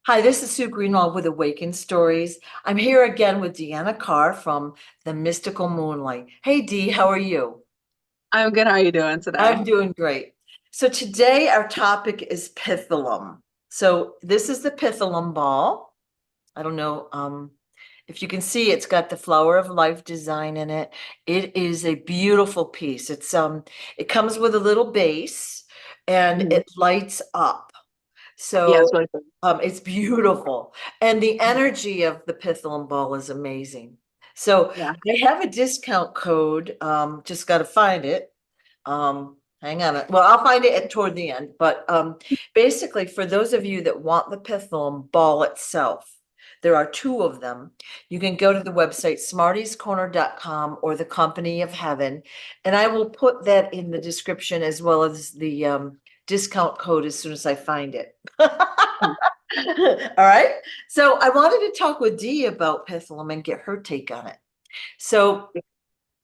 Hi, this is Sue Greenwald with Awakened Stories. I'm here again with Deanna Carr from The Mystical Moonlight. Hey, Dee, how are you? I'm good. How are you doing today? I'm doing great. So today our topic is Pitholem. So this is the Pitholem ball. I don't know if you can see it's got the flower of life design in it. It is a beautiful piece. It comes with a little base and Mhm. it lights up. Yeah, So it's really cool. it's beautiful. And the energy of the Pitholem ball is amazing. So Yeah. I have a discount code, just got to find it. Hang on. Well, I'll find it toward the end. But basically, for those of you that want the Pitholem ball itself, there are two of them. You can go to the website smartiescorner.com or the Company of Heaven, and I will put that in the description as well as the discount code as soon as I find it. Mhm. All right. So I wanted to talk with Dee about Pitholem and get her take on it. So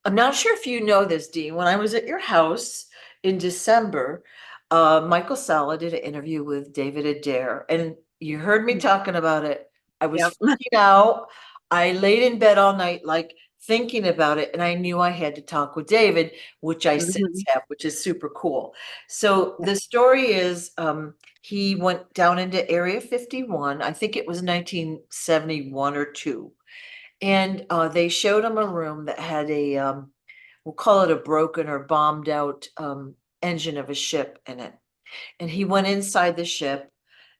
I'm not sure if you know this, Dee. When I was at your house in December, Michael Sala did an interview with David Adair, and you heard me talking about it. I was Yep. freaking out. I laid in bed all night, like thinking about it, and I knew I had to talk with David, which I since Mhm. have, which is super cool. So Yeah. the story is, he went down into Area 51. I think it was 1971 or two, and they showed him a room that had we'll call it a broken or bombed out engine of a ship in it. And he went inside the ship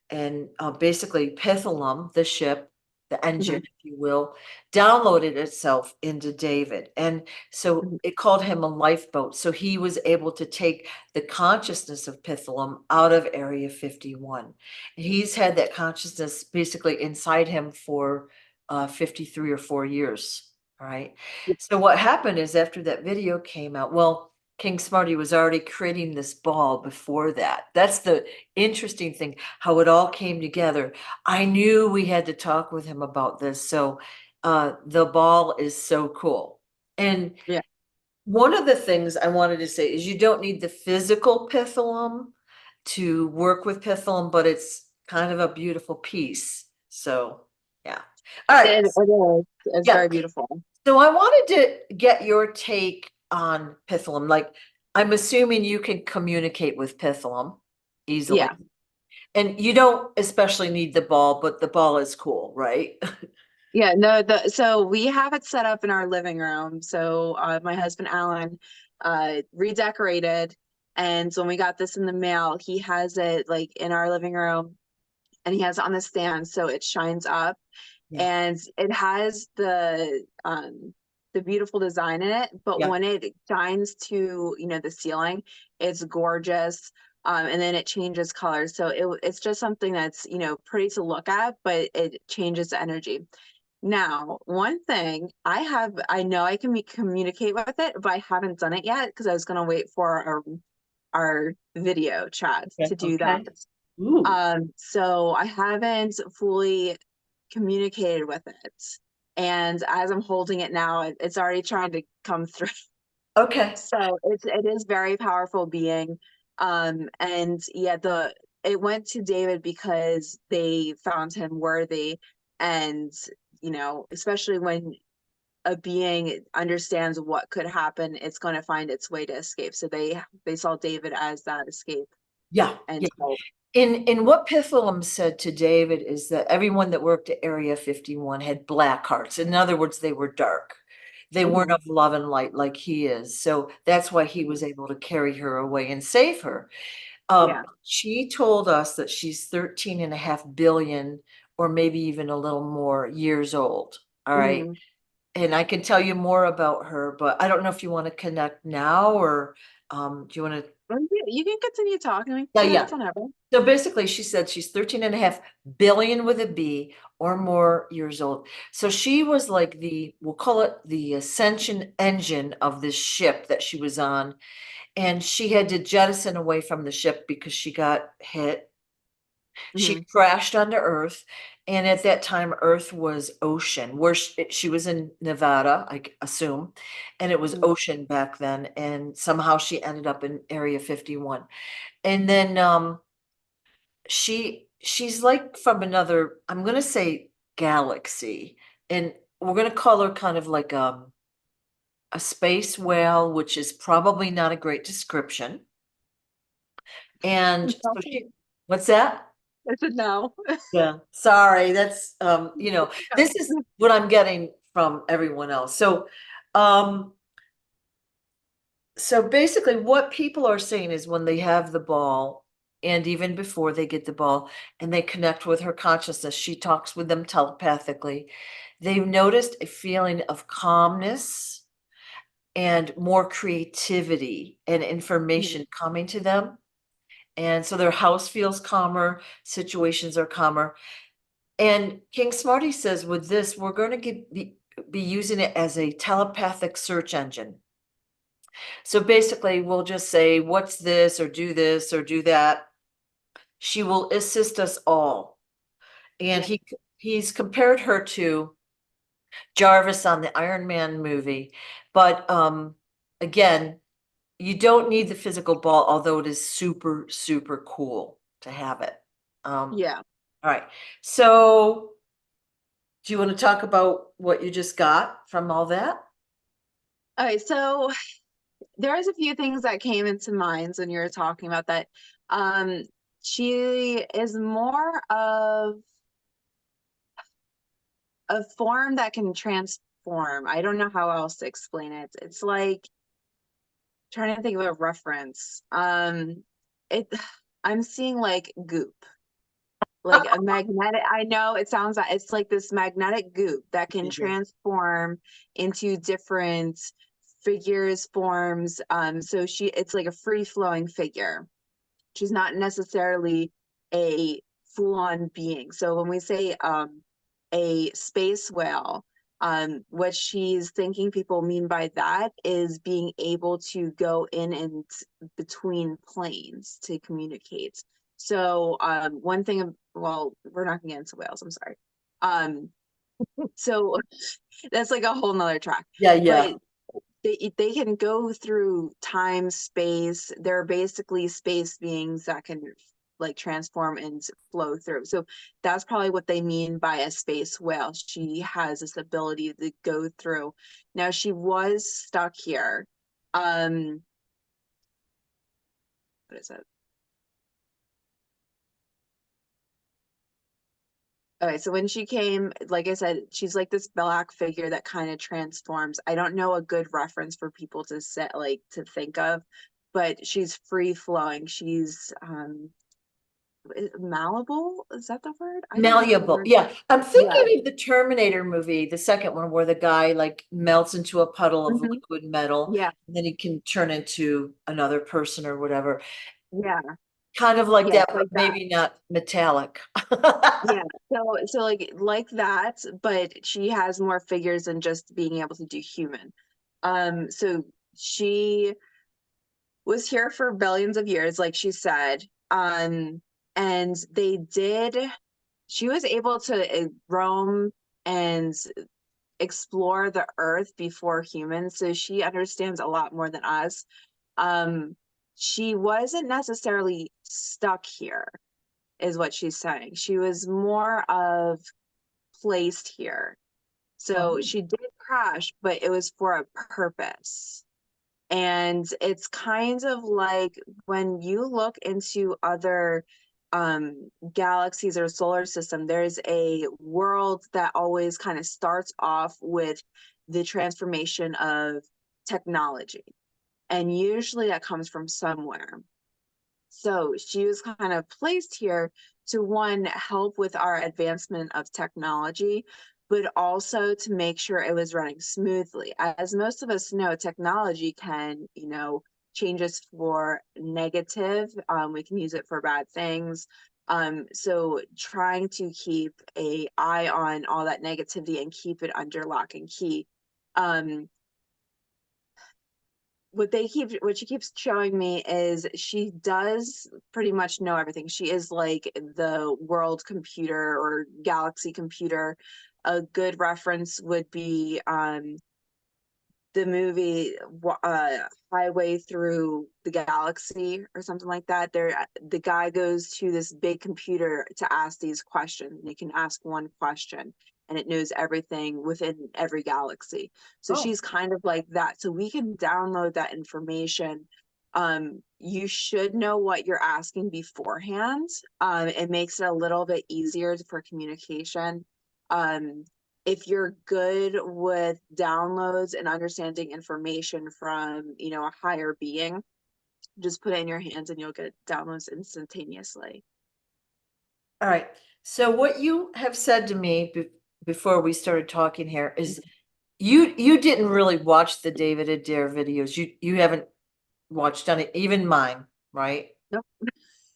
and basically Pitholem, the ship, the engine, Mhm. if you will, downloaded itself into David. And so Mhm. it called him a lifeboat. So he was able to take the consciousness of Pitholem out of Area 51. And he's had that consciousness basically inside him for 53 or 4 years. All right. So what happened is after that video came out, well, King Smarty was already creating this ball before that. That's the interesting thing, how it all came together. I knew we had to talk with him about this. So the ball is so cool. And Yeah. one of the things I wanted to say is you don't need the physical Pitholem to work with Pitholem, but it's kind of a beautiful piece. So yeah. All right. It is. It's Yeah. very beautiful. So I wanted to get your take on Pitholem. Like, I'm assuming you can communicate with Pitholem easily. Yeah. And you don't especially need the ball, but the ball is cool, right? Yeah. No, so we have it set up in our living room. So my husband Alan redecorated. And so when we got this in the mail, he has it like in our living room and he has it on the stand so it shines up. Yeah. And it has the beautiful design in it, but Yeah. when it shines to, the ceiling, it's gorgeous. And then it changes colors. So it's just something that's, pretty to look at, but it changes the energy. Now, one thing I know I can communicate with it, but I haven't done it yet because I was going to wait for our video chat Okay. to do that. Okay. Ooh. So I haven't fully communicated with it. And as I'm holding it now, it's already trying to come through. Okay. So it is very powerful being. And yeah, it went to David because they found him worthy. And, especially when a being understands what could happen, it's going to find its way to escape. So they saw David as that escape Yeah. and Yeah. hope. In what Pitholem said to David is that everyone that worked at Area 51 had black hearts. In other words, they were dark. They weren't Mhm. of love and light like he is. So that's why he was able to carry her away and save her. Yeah. She told us that she's 13.5 billion or maybe even a little more years old. All right. Mhm. And I can tell you more about her, but I don't know if you want to connect now or do you want to? Well, you can continue talking. We can Yeah, yeah. connect whenever. So basically, she said she's 13.5 billion with a B or more years old. So she was like we'll call it the ascension engine of this ship that she was on. And she had to jettison away from the ship because she got hit. She Hmm. crashed onto Earth. And at that time, Earth was ocean, where she was in Nevada, I assume. And it was ocean back then. And somehow she ended up in Area 51. And then she she's like from another, I'm gonna say galaxy, and we're gonna call her kind of like a space whale, which is probably not a great description. And so she, what's that? I said no. Yeah, sorry, that's this is what I'm getting from everyone else. Um, so basically what people are saying is when they have the ball, and even before they get the ball and they connect with her consciousness, she talks with them telepathically. They've noticed a feeling of calmness and more creativity and information coming to them. And so their house feels calmer, situations are calmer. And King Smarty says with this, we're going to be using it as a telepathic search engine. So basically, we'll just say, what's this, or do that. She will assist us all. And Yeah, he's compared her to Jarvis on the Iron Man movie. But again, you don't need the physical ball, although it is super, super cool to have it. yeah. All right. So do you want to talk about what you just got from all that? Okay, so there's a few things that came into mind when you were talking about that. Um, she is more of a form that can transform. I don't know how else to explain it. It's like trying to think of a reference. It I'm seeing like goop, like a magnetic. I know it sounds like it's like this magnetic goop that can Mhm. transform into different figures, forms. So it's like a free flowing figure. She's not necessarily a full-on being. So when we say a space whale, what she's thinking people mean by that is being able to go in and between planes to communicate. So one thing, well, we're not gonna get into whales, I'm sorry. Um, so that's like a whole nother track. Yeah, But yeah. they can go through time, space. They're basically space beings that can like transform and flow through. So that's probably what they mean by a space whale. She has this ability to go through. Now she was stuck here. Um, what is it? Okay, so when she came, like I said, she's like this black figure that kind of transforms. I don't know a good reference for people to set like to think of, but she's free flowing. She's malleable. Is that the word? I don't know what the Malleable. word. Yeah. I'm Yeah, thinking of the Terminator movie, the second one, where the guy like melts into a puddle of hmm, liquid metal, yeah, and then he can turn into another person or whatever. yeah, Kind of like yeah. that, It's but like that. maybe not metallic. Yeah. So like that, but she has more figures than just being able to do human. So she was here for billions of years, like she said. And she was able to roam and explore the earth before humans, so she understands a lot more than us. Um, she wasn't necessarily stuck here, is what she's saying. She was more of placed here. So Oh. she did crash, but it was for a purpose. And it's kind of like when you look into other galaxies or solar system, there's a world that always kind of starts off with the transformation of technology. And usually that comes from somewhere. So she was kind of placed here to one, help with our advancement of technology, but also to make sure it was running smoothly. As most of us know, technology can, change us for negative. We can use it for bad things. So trying to keep a eye on all that negativity and keep it under lock and key. Um, what she keeps showing me is she does pretty much know everything. She is like the world computer or galaxy computer. A good reference would be the movie Highway Through the Galaxy or something like that. There, the guy goes to this big computer to ask these questions, and he can ask one question and it knows everything within every galaxy. So Oh, she's kind of like that. So we can download that information. You should know what you're asking beforehand. It makes it a little bit easier for communication. Um, if you're good with downloads and understanding information from, a higher being, just put it in your hands and you'll get downloads instantaneously. all right. So what you have said to me before we started talking here is you didn't really watch the David Adair videos. You haven't watched any, even mine, right? Nope.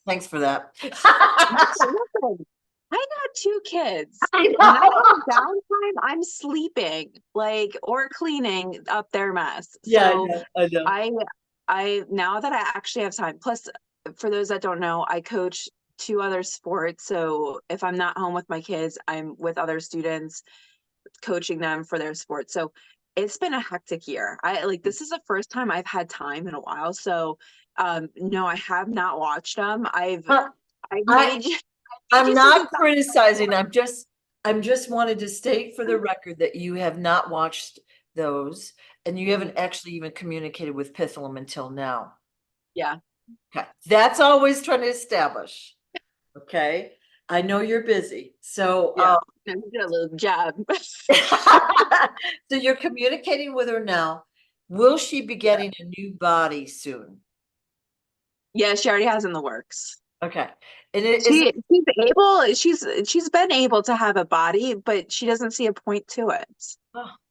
Thanks for that. Listen, I got two kids. I When I know. have downtime, I'm sleeping, like, or cleaning up their mess. Yeah, I So know. I know. I now that I actually have time, plus for those that don't know, I coach two other sports. So if I'm not home with my kids, I'm with other students coaching them for their sports. So it's been a hectic year. This is the first time I've had time in a while. So no, I have not watched them. Uh, I've I made you I'm some good not criticizing. I'm just wanted to state for the record that you have not watched those and you haven't actually even communicated with Pitholem until now. Yeah. Okay. That's always trying to establish. Okay. I know you're busy. So Yeah. I did a little job. so you're communicating with her now. Will she be getting a new body soon? Yeah, she already has in the works. Okay. And it is She's been able to have a body, but she doesn't see a point to it.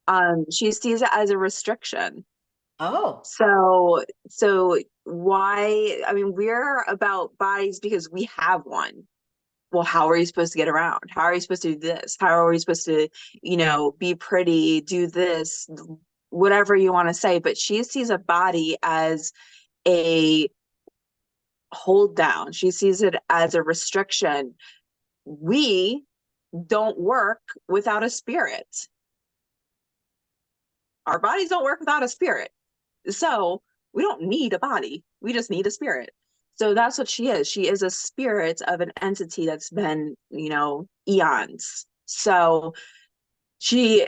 oh, She sees it as a restriction. oh, So why, I mean, we're about bodies because we have one. Well, how are you supposed to get around? How are you supposed to do this? How are you supposed to, be pretty, do this, whatever you want to say? But she sees a body as a hold down. She sees it as a restriction. We don't work without a spirit. Our bodies don't work without a spirit. So we don't need a body. We just need a spirit. So that's what she is. She is a spirit of an entity that's been, eons. So she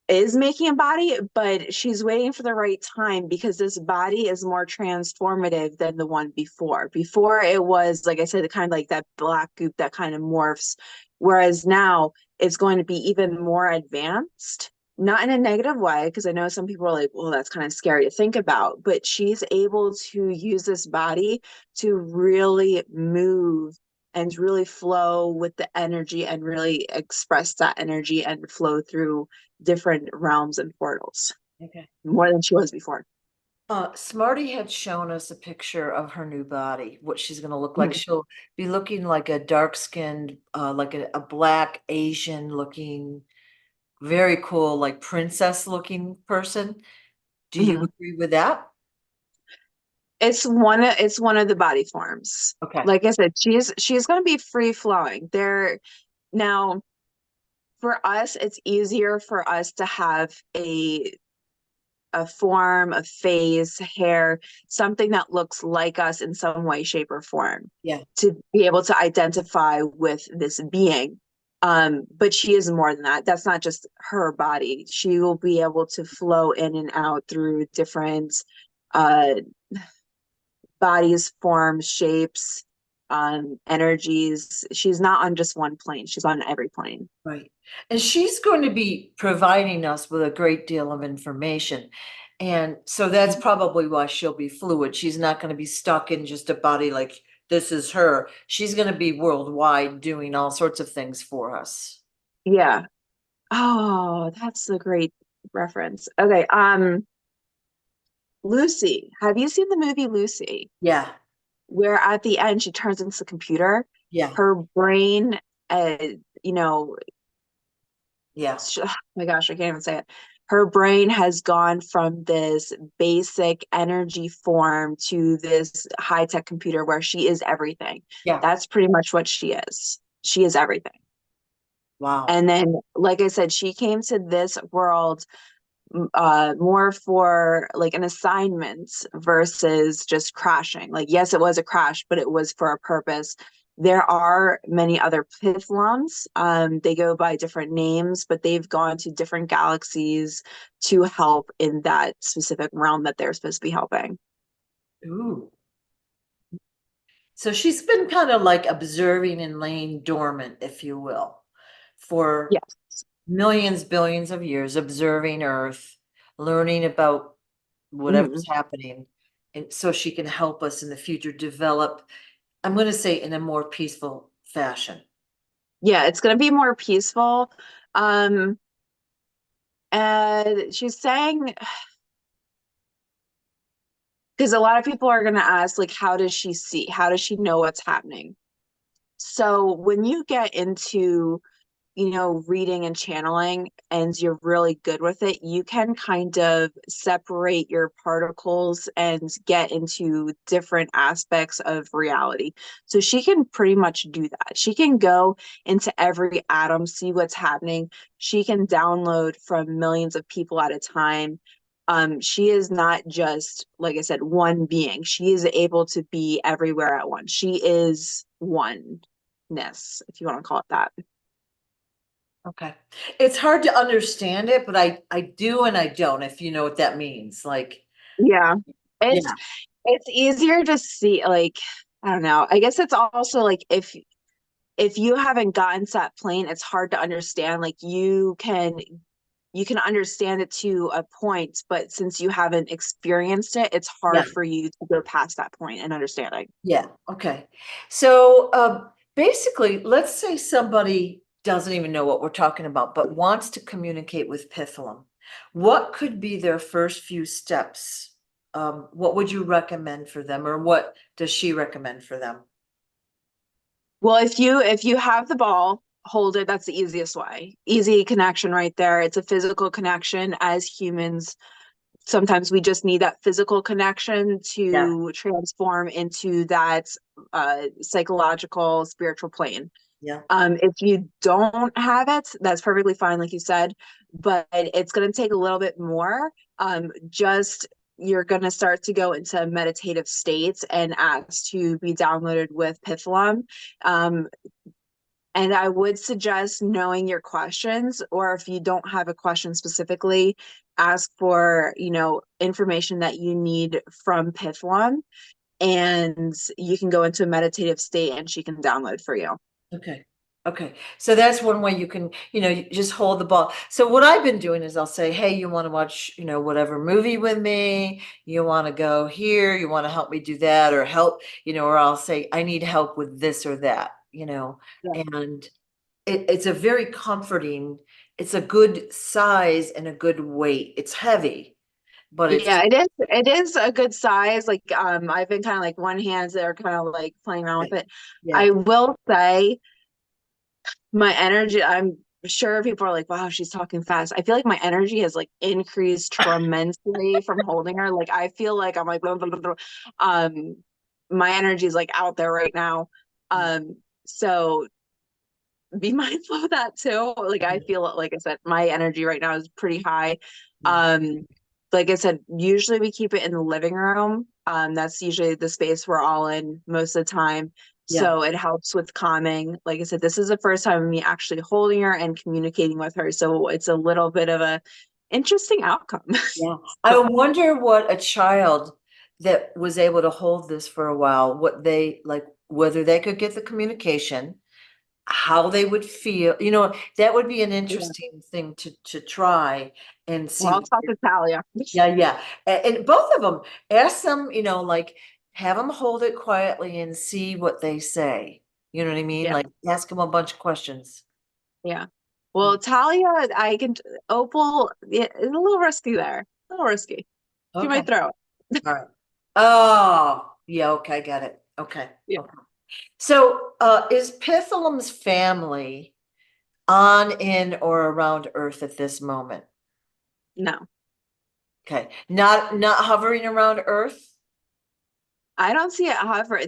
is making a body, but she's waiting for the right time because this body is more transformative than the one before. Before it was, like I said, kind of like that black goop that kind of morphs, whereas now it's going to be even more advanced, not in a negative way, because I know some people are like, well, that's kind of scary to think about, but she's able to use this body to really move and really flow with the energy and really express that energy and flow through different realms and portals okay. more than she was before. Smarty had shown us a picture of her new body, what she's going to look like. Mhm. She'll be looking like a dark-skinned, like a black Asian looking, very cool, like princess looking person. Do you Mhm. agree with that? It's one of the body forms. Okay. Like I said, she's going to be free flowing. There now for us, it's easier for us to have a form, a face, hair, something that looks like us in some way, shape, or form Yeah. to be able to identify with this being. But she is more than that. That's not just her body. She will be able to flow in and out through different uh, bodies, forms, shapes, energies. She's not on just one plane. She's on every plane. Right. And she's going to be providing us with a great deal of information. And so that's probably why she'll be fluid. She's not going to be stuck in just a body like this is her. She's going to be worldwide doing all sorts of things for us. Yeah. Oh, that's a great reference. Okay. Lucy. Have you seen the movie Lucy? Yeah. Where at the end she turns into the computer? Yeah. Her brain, uh, you know, Yeah. oh my gosh, I can't even say it. Her brain has gone from this basic energy form to this high-tech computer where she is everything. Yeah. That's pretty much what she is. She is everything. Wow. And then, like I said, she came to this world more for like an assignment versus just crashing. Like, yes, it was a crash, but it was for a purpose. There are many other Pithloms. They go by different names, but they've gone to different galaxies to help in that specific realm that they're supposed to be helping. Ooh. So she's been kind of like observing and laying dormant, if you will, for Yes. millions, billions of years, observing Earth, learning about whatever's Mhm. happening. And so she can help us in the future develop, I'm going to say, in a more peaceful fashion. Yeah, it's going to be more peaceful. Um, and she's saying, because a lot of people are going to ask, like, how does she see? How does she know what's happening? So when you get into, reading and channeling and you're really good with it, you can kind of separate your particles and get into different aspects of reality. So she can pretty much do that. She can go into every atom, see what's happening. She can download from millions of people at a time. She is not just, like I said, one being. She is able to be everywhere at once. She is oneness, if you want to call it that. Okay. It's hard to understand it, but I do and I don't, if you know what that means. Like, Yeah. It's yeah, it's easier to see, like, I don't know. I guess it's also like if you haven't gotten to that plane, it's hard to understand. Like you can understand it to a point, but since you haven't experienced it, it's yeah, hard for you to go past that point and understanding. yeah. Okay. So basically, let's say somebody doesn't even know what we're talking about, but wants to communicate with Pitholem. What could be their first few steps? What would you recommend for them, or what does she recommend for them? Well, if you have the ball, hold it. That's the easiest way. Easy connection right there. It's a physical connection. As humans, sometimes we just need that physical connection Yeah, to transform into that psychological, spiritual plane. yeah. If you don't have it, that's perfectly fine, like you said, but it's going to take a little bit more. Just you're going to start to go into meditative states and ask to be downloaded with Pitholem. Um, and I would suggest knowing your questions, or if you don't have a question specifically, ask for, information that you need from Pitholem, and you can go into a meditative state and she can download for you. Okay. Okay. So that's one way you can, you just hold the ball. So what I've been doing is I'll say, hey, you want to watch, whatever movie with me? You want to go here? You want to help me do that or help, or I'll say, I need help with this or that, Yeah. and it's a very comforting, it's a good size and a good weight. It's heavy, but it's, Yeah, it is a good size. Like I've been kind of like one hands that are kind of like playing around with it. yeah. I will say my energy, I'm sure people are like, wow, she's talking fast. I feel like my energy has like increased tremendously from holding her. Like I feel like I'm like blah, blah, blah, blah. um my energy is like out there right now. So be mindful of that too. Like I feel like I said, my energy right now is pretty high. Yeah. Um, like I said, usually we keep it in the living room. That's usually the space we're all in most of the time. Yeah. So it helps with calming. Like I said, this is the first time of me actually holding her and communicating with her. So it's a little bit of a interesting outcome. Yeah. I wonder what a child that was able to hold this for a while, what they like, whether they could get the communication, how they would feel, that would be an Yeah. interesting thing to try and Well, see. I'll talk to Talia. Yeah, yeah. And both of them, ask them, like have them hold it quietly and see what they say. You know what I mean? Yeah. Like ask them a bunch of questions. Yeah. Well, Talia, I can, Opal, yeah, it's a little risky there. A little risky. She Okay. might throw it. All right. Oh, yeah, okay, got it. Okay. Yeah. Okay. So, is Pitholem's family on, in, or around Earth at this moment? No, Okay, not hovering around Earth? I don't see it. However,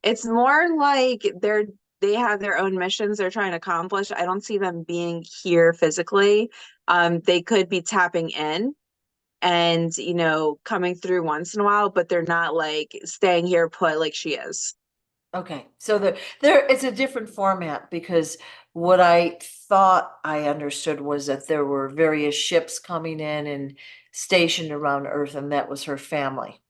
it's more like they're they have their own missions they're trying to accomplish. I don't see them being here physically. They could be tapping in and, coming through once in a while, but they're not like staying here put like she is. Okay, so there it's a different format because what I thought I understood was that there were various ships coming in and stationed around Earth, and that was her family.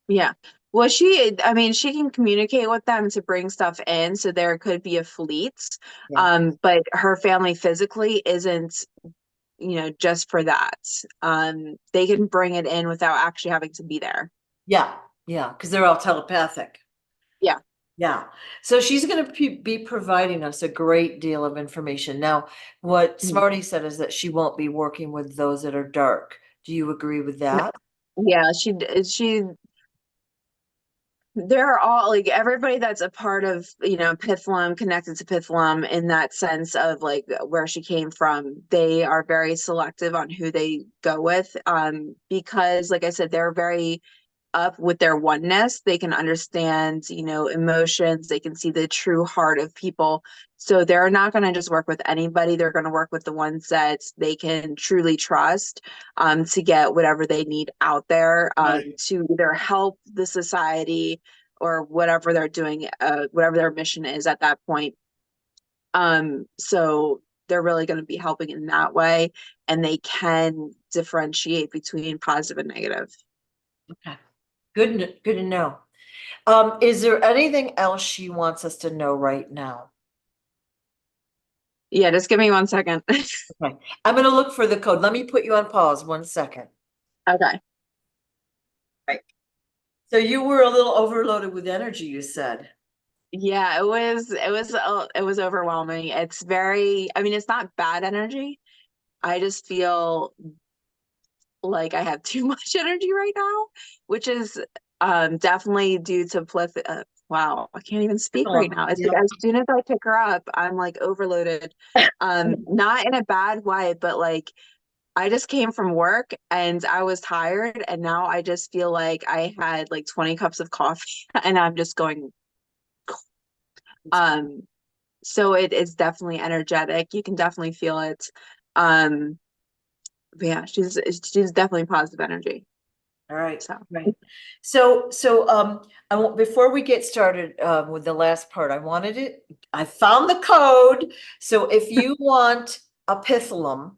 Yeah. Well, I mean, she can communicate with them to bring stuff in, so there could be a fleet. Yeah. But her family physically isn't, just for that. They can bring it in without actually having to be there. Yeah, yeah, because they're all telepathic. Yeah. Yeah. So she's going to be providing us a great deal of information. Now, what Mhm. Smarty said is that she won't be working with those that are dark. Do you agree with that? Yeah, they're all like everybody that's a part of, Pitholem, connected to Pitholem in that sense of like where she came from. They are very selective on who they go with. Because like I said, they're very up with their oneness. They can understand, emotions. They can see the true heart of people. So they're not going to just work with anybody. They're going to work with the ones that they can truly trust, to get whatever they need out there, Right. to either help the society or whatever they're doing, whatever their mission is at that point. So they're really going to be helping in that way, and they can differentiate between positive and negative. Okay. Good to know. Is there anything else she wants us to know right now? Yeah, just give me 1 second. Okay. I'm going to look for the code. Let me put you on pause 1 second. Okay. Right. So you were a little overloaded with energy, you said. Yeah, it was overwhelming. It's very, I mean, it's not bad energy. I just feel like I have too much energy right now, which is definitely due to wow, I can't even speak right now. It's like Yep. as soon as I pick her up, I'm like overloaded. Not in a bad way, but like I just came from work and I was tired, and now I just feel like I had like 20 cups of coffee and I'm just going. Um, so it is definitely energetic. You can definitely feel it. Um, but yeah, she's definitely positive energy. All right, So right. So I want before we get started with the last part, I found the code. So if you want a Pitholem,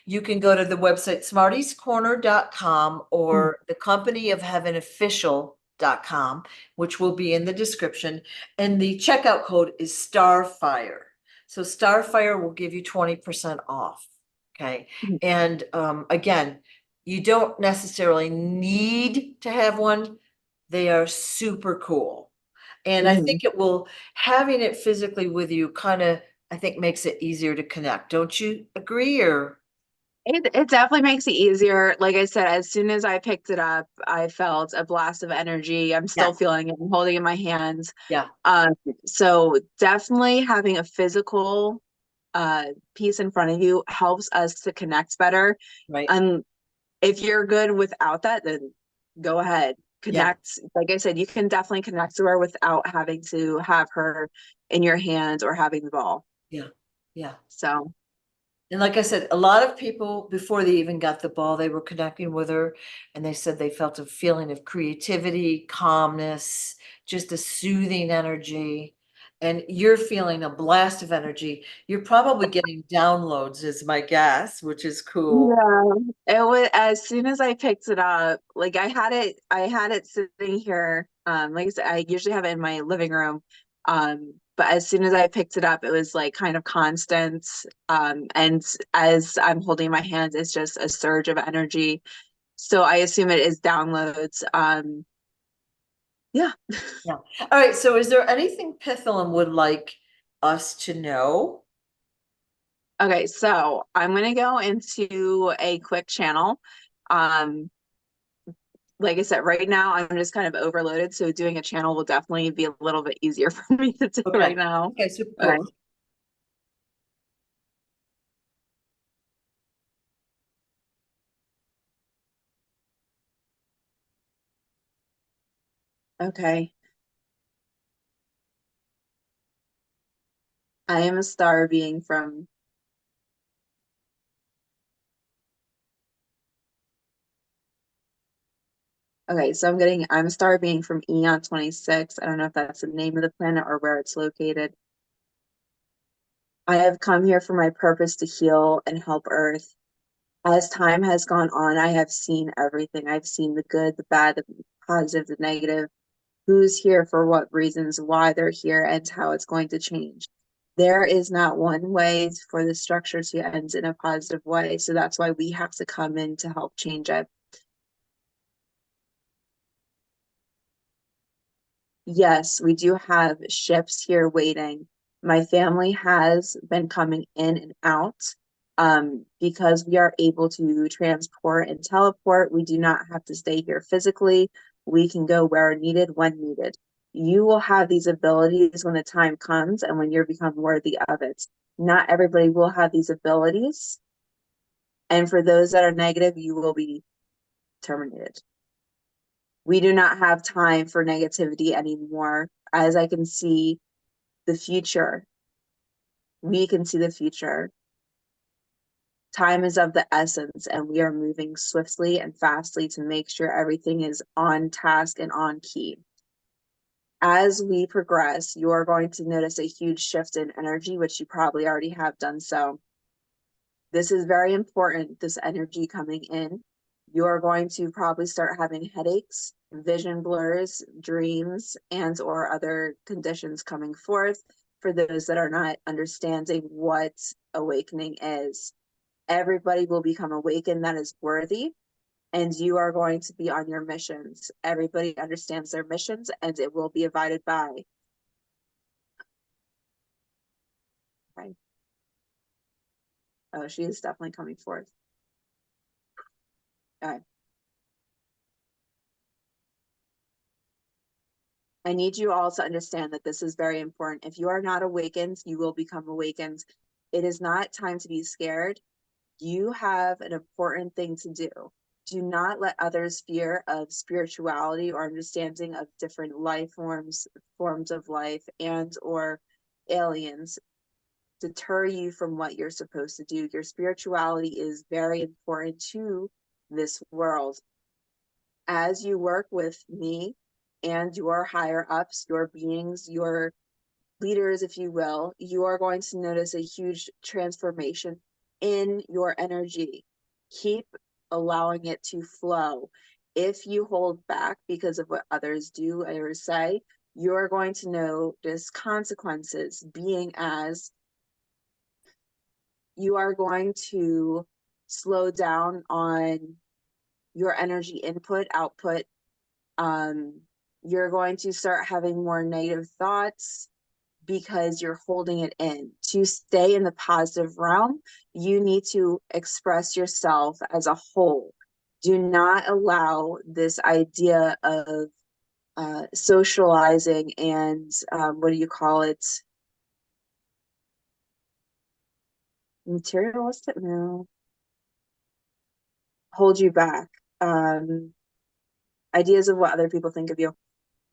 you can go to the website smartiescorner.com or the company of heaven official.com, which will be in the description. And the checkout code is Starfire. So Starfire will give you 20% off. Okay. And again, you don't necessarily need to have one. They are super cool. And I Mhm. think having it physically with you kind of, I think makes it easier to connect. Don't you agree or? It definitely makes it easier. Like I said, as soon as I picked it up, I felt a blast of energy. I'm Yeah, still feeling it. I'm holding it in my hands. yeah, Um, so definitely having a physical piece in front of you helps us to connect better. right. And if you're good without that, then go ahead. Yeah, Connect. Like I said, you can definitely connect to her without having to have her in your hands or having the ball. yeah, yeah. So, And like I said, a lot of people, before they even got the ball, they were connecting with her and they said they felt a feeling of creativity, calmness, just a soothing energy. And you're feeling a blast of energy. You're probably getting downloads, is my guess, which is cool. yeah, it was as soon as I picked it up, like I had it sitting here. Like I said, I usually have it in my living room. But as soon as I picked it up, it was like kind of constant. And as I'm holding my hands, it's just a surge of energy. So I assume it is downloads. Yeah. Yeah. All right. So is there anything Pitholem would like us to know? Okay, so I'm gonna go into a quick channel. Um, like I said, right now I'm just kind of overloaded, so doing a channel will definitely be a little bit easier for me to do Okay. right now. Okay, super Okay. cool. Okay. I am a star being from, okay, so I'm a star being from Eon 26. I don't know if that's the name of the planet or where it's located. I have come here for my purpose to heal and help Earth. As time has gone on, I have seen everything. I've seen the good, the bad, the positive, the negative, who's here for what reasons, why they're here, and how it's going to change. There is not one way for the structure to end in a positive way. So that's why we have to come in to help change it. Yes, we do have ships here waiting. My family has been coming in and out because we are able to transport and teleport. We do not have to stay here physically. We can go where needed when needed. You will have these abilities when the time comes and when you become worthy of it. Not everybody will have these abilities. And for those that are negative, you will be terminated. We do not have time for negativity anymore. As I can see the future, we can see the future. Time is of the essence, and we are moving swiftly and fastly to make sure everything is on task and on key. As we progress, you are going to notice a huge shift in energy, which you probably already have done so. This is very important, this energy coming in. You are going to probably start having headaches, vision blurs, dreams, and or other conditions coming forth for those that are not understanding what awakening is. Everybody will become awakened that is worthy, and you are going to be on your missions. Everybody understands their missions, and it will be abided by. Okay. Oh, she is definitely coming forth. All right. I need you all to understand that this is very important. If you are not awakened, you will become awakened. It is not time to be scared. You have an important thing to do. Do not let others' fear of spirituality or understanding of different life forms, forms of life, and or aliens deter you from what you're supposed to do. Your spirituality is very important to this world. As you work with me and your higher ups, your beings, your leaders, if you will, you are going to notice a huge transformation in your energy. Keep allowing it to flow. If you hold back because of what others do or say, you're going to notice consequences, being as you are going to slow down on your energy input, output. You're going to start having more negative thoughts because you're holding it in. To stay in the positive realm, you need to express yourself as a whole. Do not allow this idea of socializing and what do you call it? Materialistic? No. Hold you back. Um, Ideas of what other people think of you.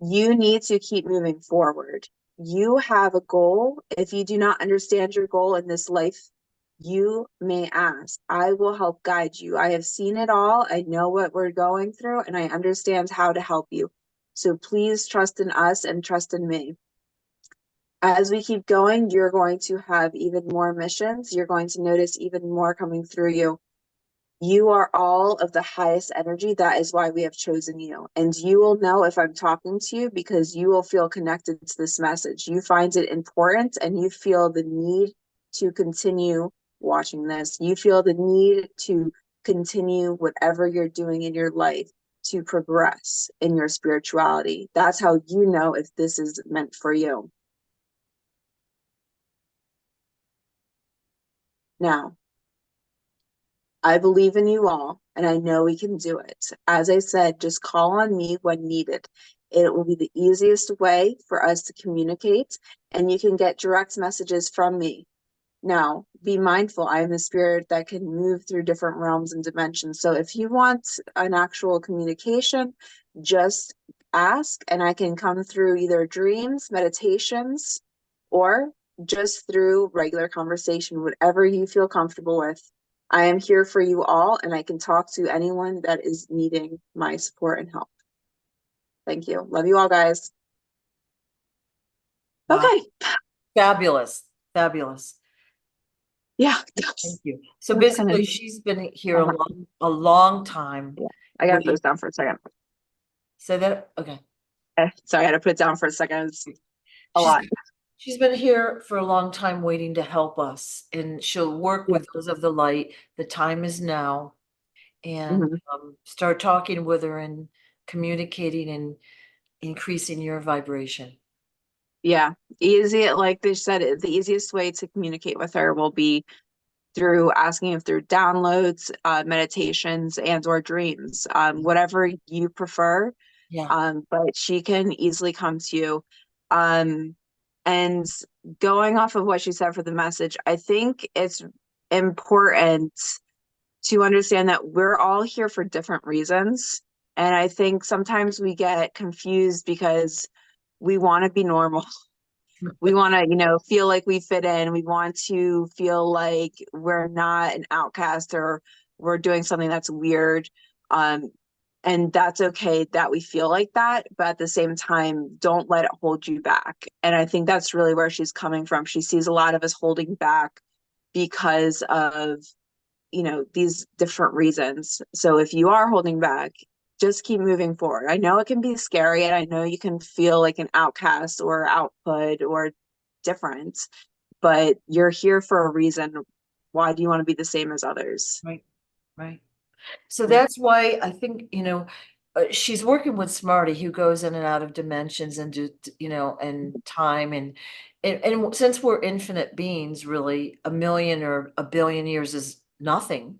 You need to keep moving forward. You have a goal. If you do not understand your goal in this life, you may ask. I will help guide you. I have seen it all. I know what we're going through, and I understand how to help you. So please trust in us and trust in me. As we keep going, you're going to have even more missions. You're going to notice even more coming through you. You are all of the highest energy. That is why we have chosen you. And you will know if I'm talking to you because you will feel connected to this message. You find it important and you feel the need to continue watching this. You feel the need to continue whatever you're doing in your life to progress in your spirituality. That's how you know if this is meant for you. Now, I believe in you all, and I know we can do it. As I said, just call on me when needed. It will be the easiest way for us to communicate, and you can get direct messages from me. Now, be mindful, I am a spirit that can move through different realms and dimensions. So if you want an actual communication, just ask, and I can come through either dreams, meditations, or just through regular conversation, whatever you feel comfortable with. I am here for you all, and I can talk to anyone that is needing my support and help. Thank you. Love you all, guys. Wow. Okay. Fabulous, fabulous. Yeah. Thank you. So That's kind of, basically, she's been here a long time. yeah. I gotta put this down for a second. Say that, okay. Sorry, I had to put it down for a second. It's a She's lot. she's been here for a long time waiting to help us, and she'll work Yeah. with those of the light. The time is now, and Mhm. start talking with her and communicating and increasing your vibration. Yeah. Easy, like they said, the easiest way to communicate with her will be through asking if through downloads, meditations, and or dreams, whatever you prefer. Yeah, But she can easily come to you. Um, and going off of what she said for the message, I think it's important to understand that we're all here for different reasons. And I think sometimes we get confused because we want to be normal. We want to, feel like we fit in. We want to feel like we're not an outcast or we're doing something that's weird. Um, and that's okay that we feel like that. But at the same time, don't let it hold you back. And I think that's really where she's coming from. She sees a lot of us holding back because of, these different reasons. So if you are holding back, just keep moving forward. I know it can be scary and I know you can feel like an outcast or output or different, but you're here for a reason. Why do you want to be the same as others? right, right. So Yeah. that's why I think, she's working with Smarty, who goes in and out of dimensions and and time and since we're infinite beings, really, a million or a billion years is nothing,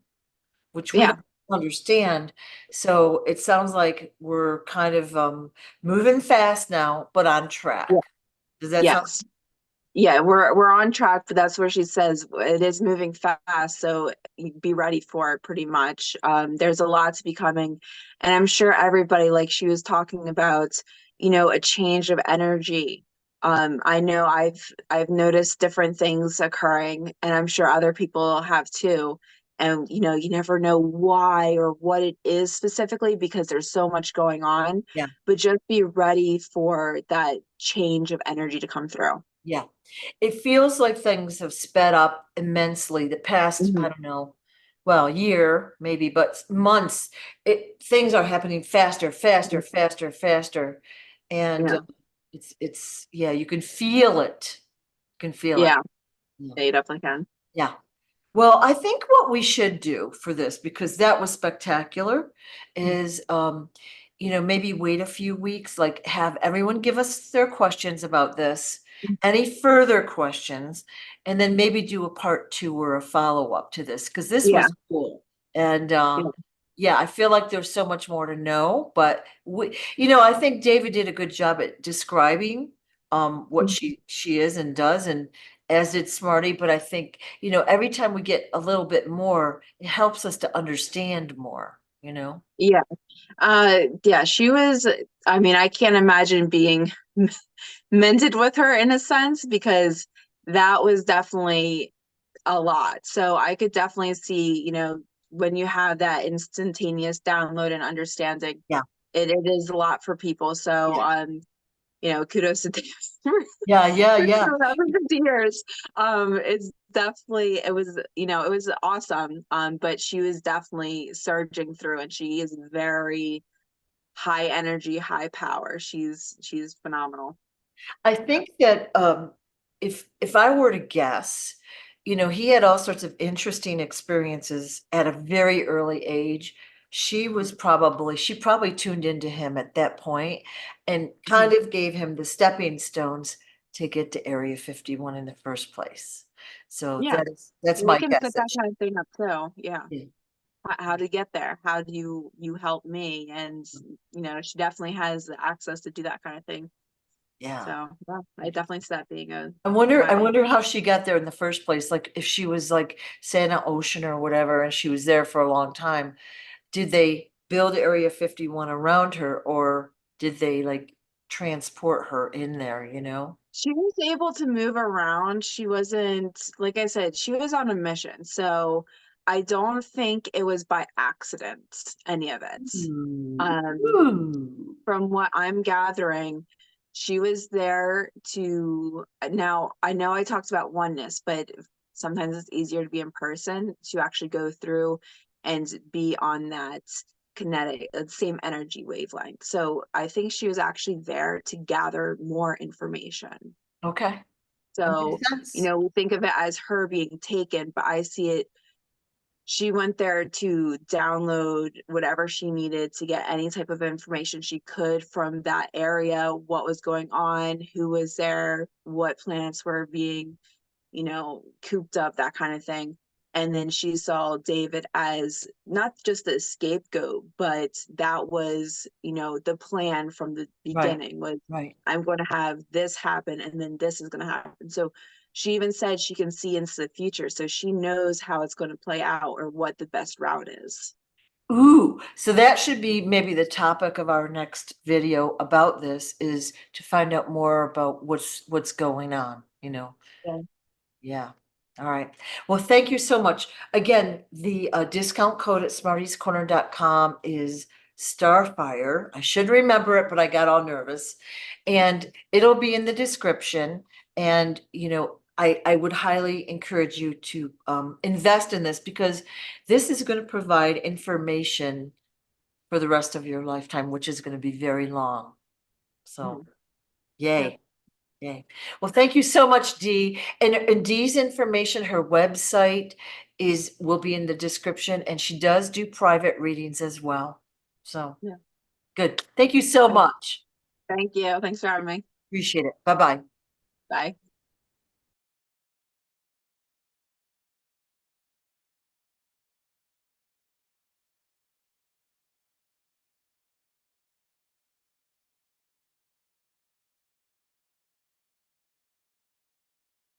which we Yeah. don't understand. So it sounds like we're kind of moving fast now, but on Yeah. track. Does that sound? Yes. Yeah, we're on track, but that's where she says it is moving fast, so be ready for it pretty much. There's a lot to be coming, and I'm sure everybody, like she was talking about, a change of energy. I know I've noticed different things occurring, and I'm sure other people have too. And you never know why or what it is specifically because there's so much going on, Yeah, but just be ready for that change of energy to come through. yeah. It feels like things have sped up immensely the past, I Mhm. don't know, well, year maybe, but months. Things are happening faster, faster, faster, faster. And Yeah. it's yeah, you can feel it. You can feel it. Yeah. Yeah. Yeah, you definitely can. Yeah. Well, I think what we should do for this, because that was spectacular, is maybe wait a few weeks, like have everyone give us their questions about this, any further questions, and then maybe do a part two or a follow-up to this, because this Yeah. was cool. And Yeah. yeah, I feel like there's so much more to know, but I think David did a good job at describing what Mhm. she is and does, and as did Smarty, but I think, every time we get a little bit more, it helps us to understand more. Yeah. Yeah, she was, I mean, I can't imagine being mentored with her in a sense because that was definitely a lot. So I could definitely see, when you have that instantaneous download and understanding, Yeah, it is a lot for people. So yeah, kudos to Dave yeah, yeah, for yeah, doing that for 50 years. It's definitely it was awesome. But she was definitely surging through and she is very high energy, high power. She's phenomenal. I Yeah. think that if I were to guess, he had all sorts of interesting experiences at a very early age. She probably tuned into him at that point and kind Mhm. of gave him the stepping stones to get to Area 51 in the first place. So Yeah. that's We my can guess set that that kind of thing up too. Yeah. she, How to get there? How do you help me? And she definitely has the access to do that kind of thing. yeah. So yeah, I definitely see that being a I wonder, I viable. wonder how she got there in the first place. Like if she was like, say in an ocean or whatever, and she was there for a long time. Did they build Area 51 around her, or did they like transport her in there? She was able to move around. She wasn't, like I said, she was on a mission. So I don't think it was by accident, any of it. Ooh. Um, Ooh. from what I'm gathering, she was there to, now I know I talked about oneness, but sometimes it's easier to be in person to actually go through and be on that kinetic, same energy wavelength. So I think she was actually there to gather more information. Okay, that makes So, sense. we think of it as her being taken, but I see it, she went there to download whatever she needed to get any type of information she could from that area, what was going on, who was there, what planets were being, cooped up, that kind of thing. And then she saw David as not just the scapegoat, but that was, the plan from the Right, beginning was, right. I'm going to have this happen and then this is going to happen. So she even said she can see into the future. So she knows how it's going to play out or what the best route is. Ooh, so that should be maybe the topic of our next video about this, is to find out more about what's going on, you know? Yeah. Yeah. All right. Well, thank you so much. Again, the discount code at smartiescorner.com is Starfire. I should remember it, but I got all nervous. And it'll be in the description. And, I would highly encourage you to invest in this, because this is going to provide information for the rest of your lifetime, which is going to be very long. So, Mhm. Yep. yay. Yay. Well, thank you so much, Dee. And Dee's information, her website will be in the description, and she does do private readings as well. So Yeah. good. Thank you so much. Thank you. Thanks for having me. Appreciate it. Bye-bye. Bye.